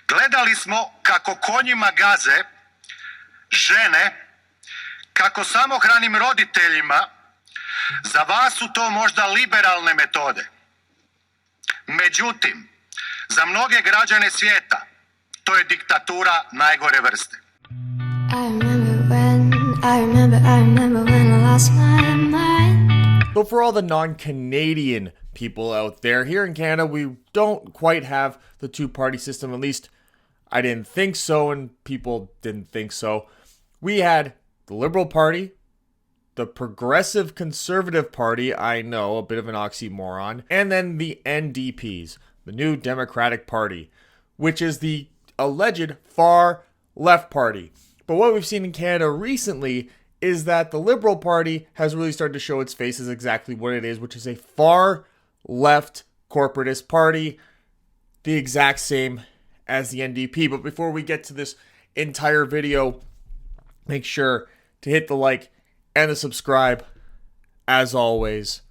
Gledali smo kako konjima gaze žene, kako samohranim roditeljima. Za vas su to možda liberalne metode. Međutim, za mnoge građane svijeta to je diktatura najgore vrste. So for all the non-Canadian people out there, here in Canada, we don't quite have the two-party system. At least I didn't think so, and people didn't think so. We had the Liberal Party, the Progressive Conservative Party, I know, a bit of an oxymoron, and then the NDPs, the New Democratic Party, which is the alleged far left party. But what we've seen in Canada recently is that the Liberal Party has really started to show its face as exactly what it is, which is a far left corporatist party, the exact same as the NDP. But before we get to this entire video, make sure to hit the like and the subscribe. As always,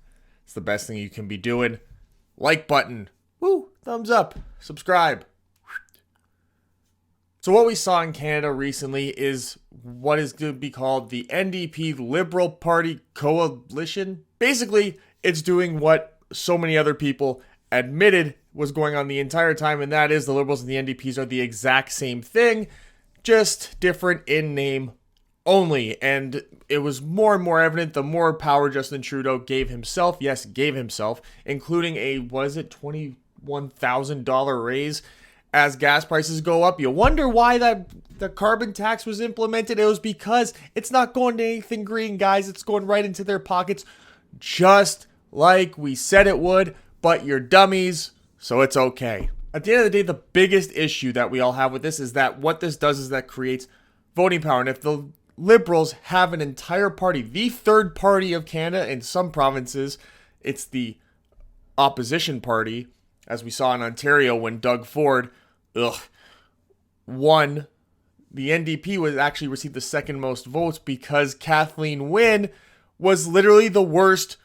it's the best thing you can be doing. Like button, woo, thumbs up, subscribe. So what we saw in Canada recently is what is going to be called the NDP Liberal Party Coalition. Basically, it's doing what so many other people admitted was going on the entire time, and that is the Liberals and the NDPs are the exact same thing, just different in name only. And it was more and more evident the more power Justin Trudeau gave himself, including a, $21,000 raise as gas prices go up. You wonder why the carbon tax was implemented. It was because it's not going to anything green, guys. It's going right into their pockets, just like we said it would, but you're dummies, so it's okay. At the end of the day, the biggest issue that we all have with this is that what this does is that creates voting power. And if the Liberals have an entire party, the third party of Canada in some provinces, it's the opposition party, as we saw in Ontario when Doug Ford won. The NDP was actually received the second most votes because Kathleen Wynne was literally the worst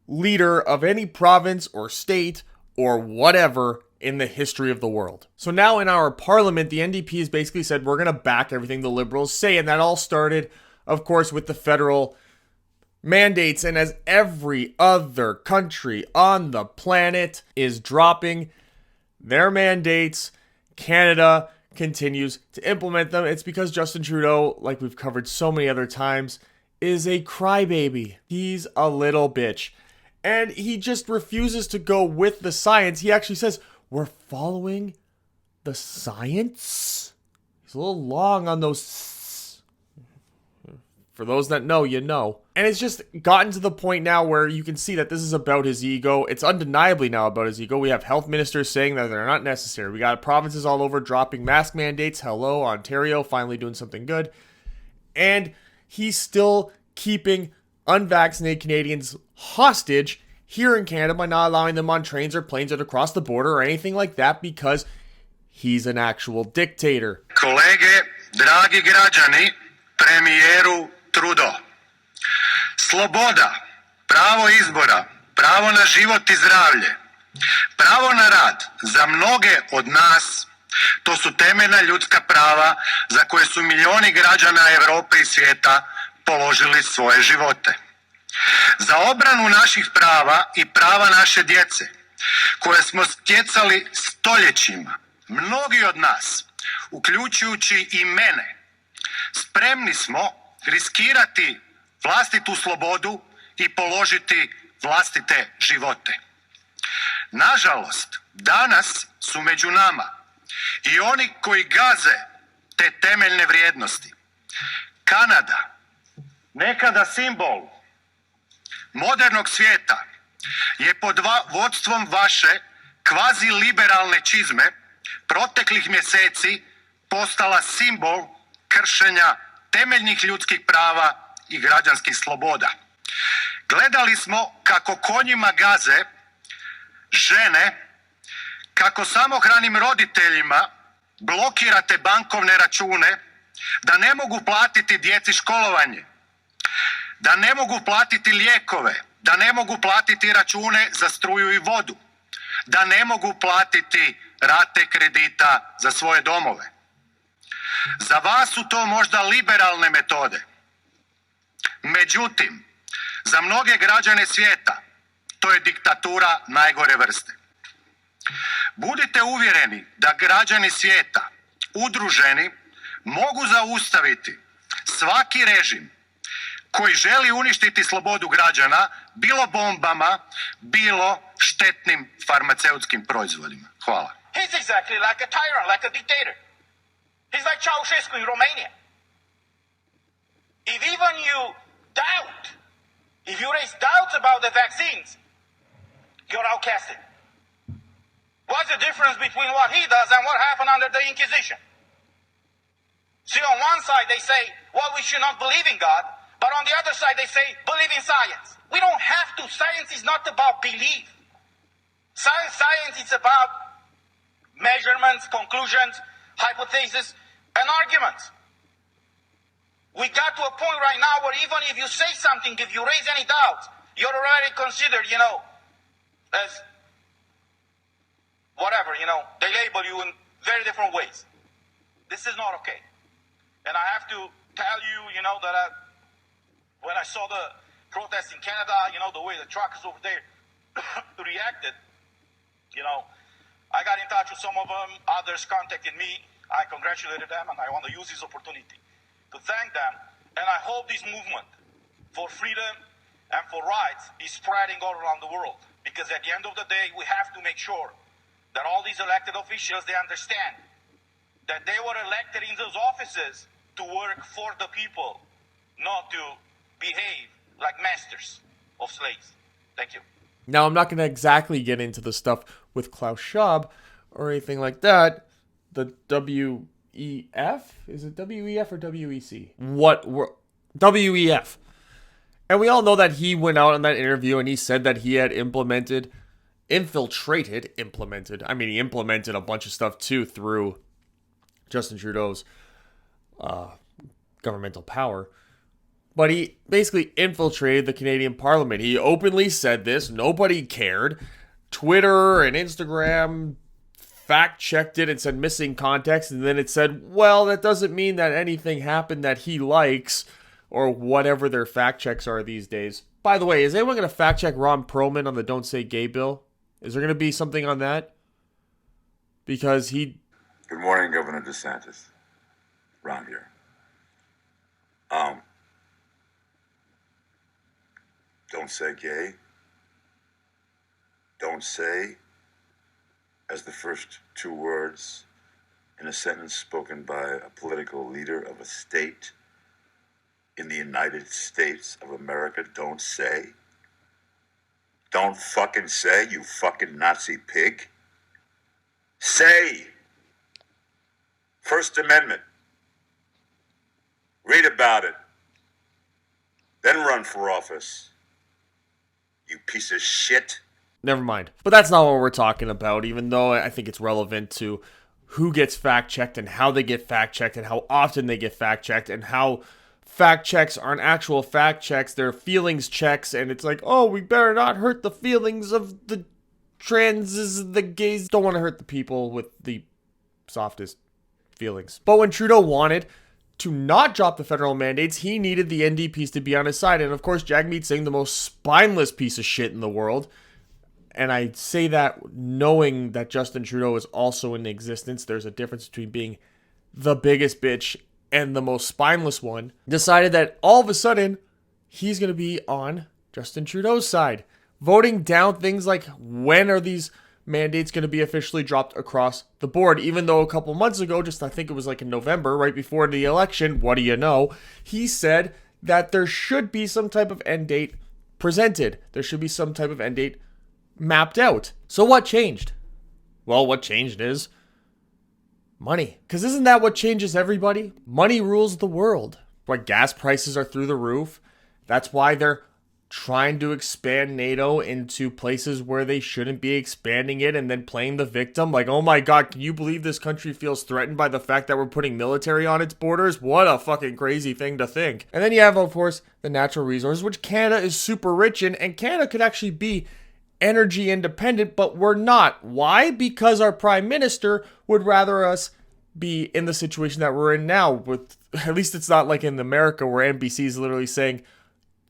leader of any province or state or whatever in the history of the world. So now in our parliament, the NDP has basically said we're going to back everything the Liberals say, and that all started, of course, with the federal mandates. And as every other country on the planet is dropping their mandates, Canada continues to implement them. It's because Justin Trudeau, like we've covered so many other times, is a crybaby. He's a little bitch. And he just refuses to go with the science. He actually says, we're following the science. He's a little long on those. For those that know, you know. And it's just gotten to the point now where you can see that this is about his ego. It's undeniably now about his ego. We have health ministers saying that they're not necessary. We got provinces all over dropping mask mandates. Hello, Ontario, finally doing something good. And he's still keeping unvaccinated Canadians hostage here in Canada by not allowing them on trains or planes or to cross the border or anything like that because he's an actual dictator. Kolege, dragi građani, premijeru Trudeau. Sloboda, pravo izbora, pravo na život i zdravlje, pravo na rad za mnoge od nas, to su temeljna ljudska prava za koje su milioni građana Europe i svijeta položili svoje živote. Za obranu naših prava i prava naše djece, koje smo stjecali stoljećima, mnogi od nas, uključujući i mene, spremni smo riskirati vlastitu slobodu i položiti vlastite živote. Nažalost, danas su među nama i oni koji gaze te temeljne vrijednosti. Kanada, nekada simbol modernog svijeta, je pod vodstvom vaše kvazi-liberalne čizme proteklih mjeseci postala simbol kršenja temeljnih ljudskih prava i građanskih sloboda. Gledali smo kako konjima gaze žene, kako samohranim roditeljima blokirate bankovne račune, da ne mogu platiti djeci školovanje, da ne mogu platiti lijekove, da ne mogu platiti račune za struju i vodu, da ne mogu platiti rate kredita za svoje domove. Za vas su to možda liberalne metode. Međutim, za mnoge građane svijeta to je diktatura najgore vrste. Budite uvjereni da građani svijeta, udruženi, mogu zaustaviti svaki režim koji želi uništiti slobodu građana, bilo bombama, bilo štetnim farmaceutskim proizvodima. Hvala. He's exactly like a tyrant, like a dictator. He's like Ceausescu in Romania. If even you doubt, if you raise doubts about the vaccines, you're outcasted. What's the difference between what he does and what happened under the Inquisition? See, on one side they say, well, we should not believe in God, but on the other side they say, believe in science. We don't have to. Science is not about belief. Science is about measurements, conclusions, hypotheses, and arguments. We got to a point right now where even if you say something, if you raise any doubts, you're already considered, as whatever, they label you in very different ways. This is not okay. And I have to tell you, that when I saw the protests in Canada, the way the truckers over there reacted, I got in touch with some of them, others contacted me. I congratulated them, and I want to use this opportunity to thank them. And I hope this movement for freedom and for rights is spreading all around the world. Because at the end of the day, we have to make sure that all these elected officials, they understand that they were elected in those offices to work for the people, not to behave like masters of slaves. Thank you. Now, I'm not going to exactly get into the stuff with Klaus Schwab or anything like that. The WEF? Is it WEF or WEC? WEF. And we all know that he went out in that interview and he said that he had implemented he implemented a bunch of stuff too through Justin Trudeau's governmental power. But he basically infiltrated the Canadian Parliament. He openly said this. Nobody cared. Twitter and Instagram fact-checked it and said missing context. And then it said, well, that doesn't mean that anything happened that he likes or whatever their fact-checks are these days. By the way, is anyone going to fact-check Ron Perlman on the Don't Say Gay bill? Is there going to be something on that? Because he... Good morning, Governor DeSantis. Ron here. Don't say gay. Don't say as the first two words in a sentence spoken by a political leader of a state in the United States of America. Don't say. Don't fucking say, you fucking Nazi pig. Say. First Amendment. Read about it. Then run for office. You piece of shit. Never mind. But that's not what we're talking about, even though I think it's relevant to who gets fact-checked and how they get fact-checked and how often they get fact-checked and how fact checks aren't actual fact checks. They're feelings checks, and it's like, oh, we better not hurt the feelings of the transes, the gays. Don't want to hurt the people with the softest feelings. But when Trudeau wanted to not drop the federal mandates, he needed the NDPs to be on his side. And of course, Jagmeet Singh, the most spineless piece of shit in the world. And I say that knowing that Justin Trudeau is also in existence. There's a difference between being the biggest bitch and the most spineless one. Decided that all of a sudden, he's going to be on Justin Trudeau's side. Voting down things like, when are these mandates going to be officially dropped across the board? Even though a couple months ago, I think it was like in November, right before the election, what do you know? He said that there should be some type of end date presented. There should be some type of end date mapped out. So what changed? Well, what changed is money. Because isn't that what changes everybody? Money rules the world. Why gas prices are through the roof. That's why they're trying to expand NATO into places where they shouldn't be expanding it and then playing the victim. Like, oh my God, can you believe this country feels threatened by the fact that we're putting military on its borders? What a fucking crazy thing to think. And then you have, of course, the natural resources, which Canada is super rich in, and Canada could actually be energy independent, but we're not. Why? Because our prime minister would rather us be in the situation that we're in now. With, at least it's not like in America where NBC is literally saying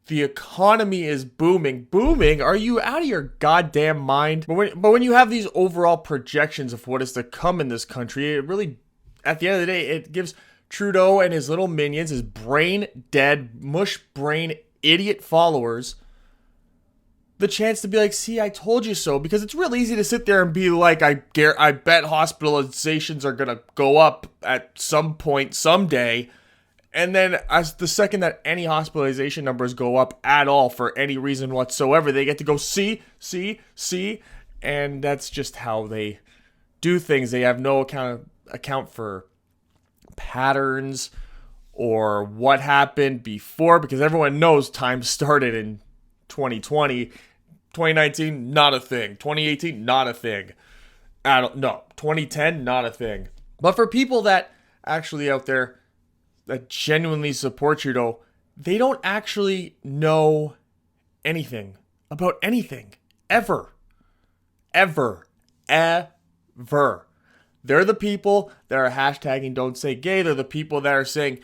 the economy is booming. Booming? Are you out of your goddamn mind? But when you have these overall projections of what is to come in this country, it really, at the end of the day, it gives Trudeau and his little minions, his brain dead, mush brain idiot followers, the chance to be like, see, I told you so. Because it's real easy to sit there and be like, I bet hospitalizations are going to go up at some point, someday. And then as the second that any hospitalization numbers go up at all for any reason whatsoever, they get to go, see. And that's just how they do things. They have no account for patterns or what happened before, because everyone knows time started in 2020. 2019, not a thing. 2018, not a thing. No, 2010, not a thing. But for people that actually out there that genuinely support Trudeau, they don't actually know anything about anything. Ever. They're the people that are hashtagging Don't Say Gay. They're the people that are saying,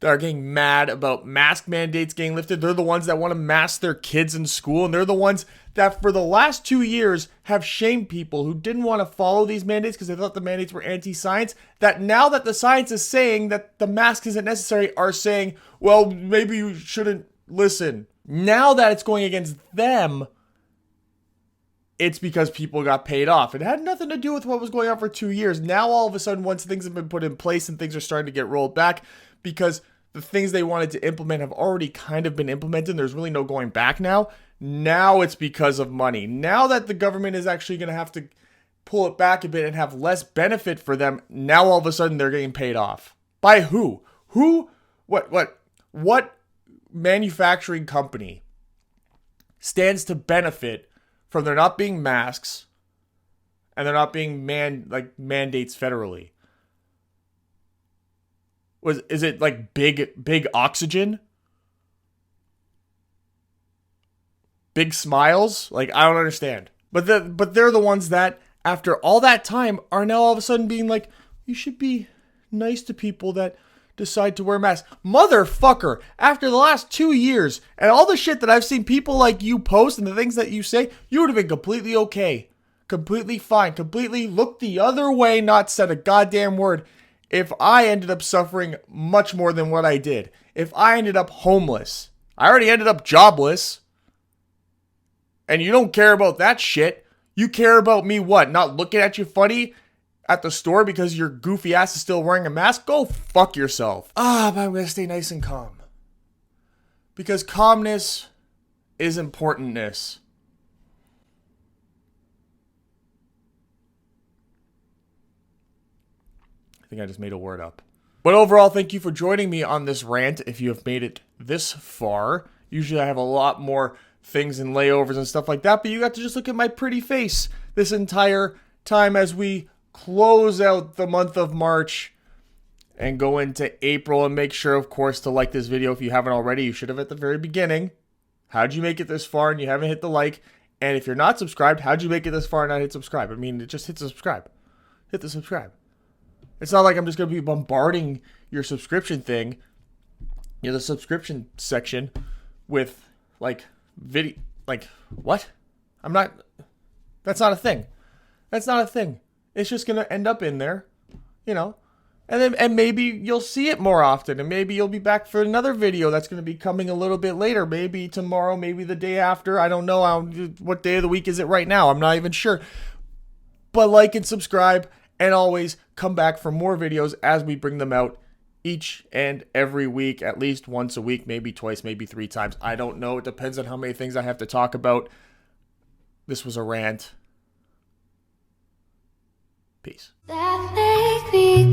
that are getting mad about mask mandates getting lifted. They're the ones that want to mask their kids in school. And they're the ones that for the last 2 years have shamed people who didn't want to follow these mandates because they thought the mandates were anti-science. That now that the science is saying that the mask isn't necessary, are saying, well, maybe you shouldn't listen. Now that it's going against them, it's because people got paid off. It had nothing to do with what was going on for 2 years. Now, all of a sudden, once things have been put in place and things are starting to get rolled back, because the things they wanted to implement have already kind of been implemented, there's really no going back now. Now it's because of money. Now that the government is actually going to have to pull it back a bit and have less benefit for them, now all of a sudden they're getting paid off. By who? What manufacturing company stands to benefit from there not being masks and there not being mandates federally? Is it like big oxygen? Big smiles? Like, I don't understand. But they're the ones that, after all that time, are now all of a sudden being like, you should be nice to people that decide to wear masks. Motherfucker, after the last 2 years and all the shit that I've seen people like you post and the things that you say, you would have been completely okay. Completely fine. Completely looked the other way, not said a goddamn word. If I ended up suffering much more than what I did, if I ended up homeless, I already ended up jobless, and you don't care about that shit, you care about me what? Not looking at you funny at the store because your goofy ass is still wearing a mask? Go fuck yourself. But I'm going to stay nice and calm. Because calmness is importantness. I think I just made a word up. But overall, thank you for joining me on this rant if you have made it this far. Usually I have a lot more things and layovers and stuff like that, but you got to just look at my pretty face this entire time as we close out the month of March and go into April. And make sure, of course, to like this video if you haven't already. You should have at the very beginning. How'd you make it this far and you haven't hit the like? And if you're not subscribed, how'd you make it this far and not hit subscribe? I mean, just hit subscribe. Hit the subscribe. It's not like I'm just going to be bombarding your subscription thing, the subscription section with, video. What? That's not a thing. That's not a thing. It's just going to end up in there, and maybe you'll see it more often, and maybe you'll be back for another video that's going to be coming a little bit later, maybe tomorrow, maybe the day after. I don't know what day of the week is it right now. I'm not even sure. But like and subscribe. And always come back for more videos as we bring them out each and every week, at least once a week, maybe twice, maybe 3 times. I don't know. It depends on how many things I have to talk about. This was a rant. Peace. That make me